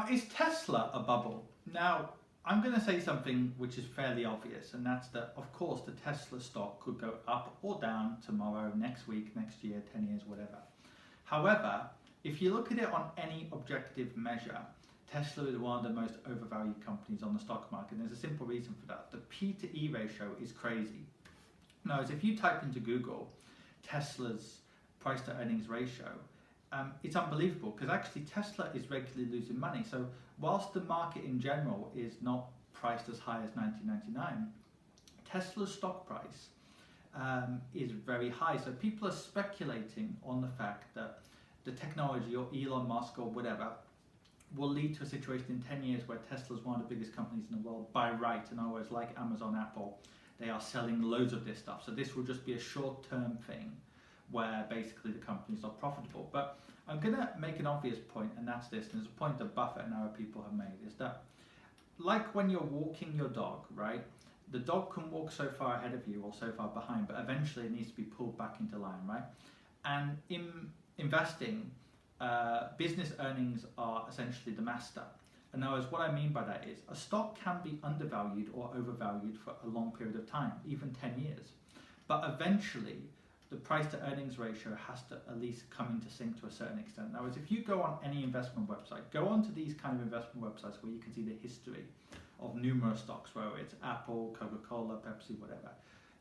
Now, is Tesla a bubble? Now, I'm going to say something which is fairly obvious, and that's that, of course, the Tesla stock could go up or down tomorrow, next week, next year, 10 years, whatever. However, if you look at it on any objective measure, Tesla is one of the most overvalued companies on the stock market. And there's a simple reason for that. The P to E ratio is crazy. Now, if you type into Google Tesla's price to earnings ratio, it's unbelievable because actually Tesla is regularly losing money. So whilst the market in general is not priced as high as 1999, Tesla's stock price is very high. So people are speculating on the fact that the technology, or Elon Musk or whatever, will lead to a situation in 10 years where Tesla is one of the biggest companies in the world by right. In other words, like Amazon, Apple, they are selling loads of this stuff. So this will just be a short-term thing where basically the company's not profitable. But I'm going to make an obvious point, and that's this, and it's a point that Buffett and other people have made, is that like when you're walking your dog, right? The dog can walk so far ahead of you or so far behind, but eventually it needs to be pulled back into line, right? And in investing, business earnings are essentially the master. In other words, what I mean by that is a stock can be undervalued or overvalued for a long period of time, even 10 years. But eventually, the price to earnings ratio has to at least come into sync to a certain extent. In other words, if you go on any investment website, go onto these kind of investment websites where you can see the history of numerous stocks, whether it's Apple, Coca-Cola, Pepsi, whatever.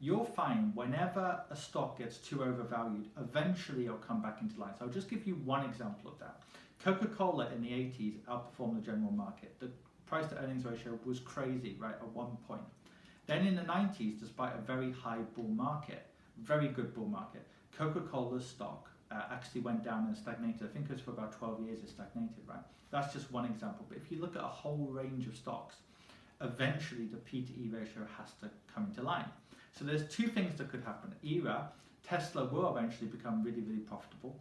You'll find whenever a stock gets too overvalued, eventually it'll come back into line. So I'll just give you one example of that. Coca-Cola in the 80s outperformed the general market. The price to earnings ratio was crazy, right, at one point. Then in the 90s, despite a very high bull market, very good bull market, Coca-Cola's stock actually went down and stagnated. I think it was for about 12 years it stagnated, right? That's just one example. But if you look at a whole range of stocks, eventually the P to E ratio has to come into line. So there's two things that could happen. Either Tesla will eventually become really, really profitable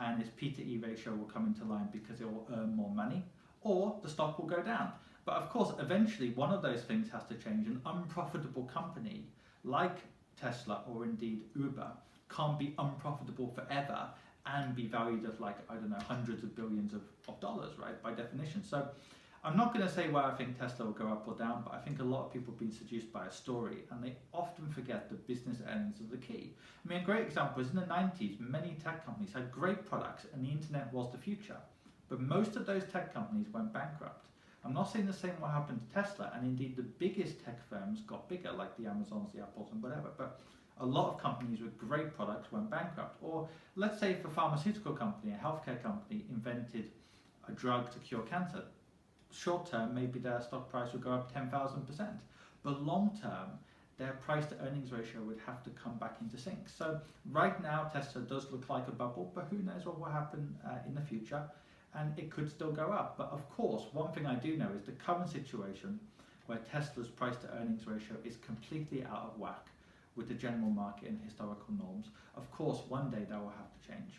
and its P to E ratio will come into line because it will earn more money, or the stock will go down. But of course, eventually one of those things has to change. An unprofitable company like Tesla or indeed Uber can't be unprofitable forever and be valued at, like, I don't know, hundreds of billions of dollars, right, by definition. So I'm not going to say where I think Tesla will go up or down, but I think a lot of people have been seduced by a story and they often forget that business earnings are the key. I mean, a great example is in the 90s, many tech companies had great products and the internet was the future, but most of those tech companies went bankrupt. I'm not saying the same will happen to Tesla, and indeed the biggest tech firms got bigger, like the Amazons, the Apples and whatever, but a lot of companies with great products went bankrupt. Or let's say if a pharmaceutical company, a healthcare company invented a drug to cure cancer, short term maybe their stock price would go up 10,000%, but long term their price to earnings ratio would have to come back into sync. So right now Tesla does look like a bubble, but who knows what will happen in the future, and it could still go up. But of course, one thing I do know is the current situation where Tesla's price to earnings ratio is completely out of whack with the general market and historical norms. Of course, one day that will have to change.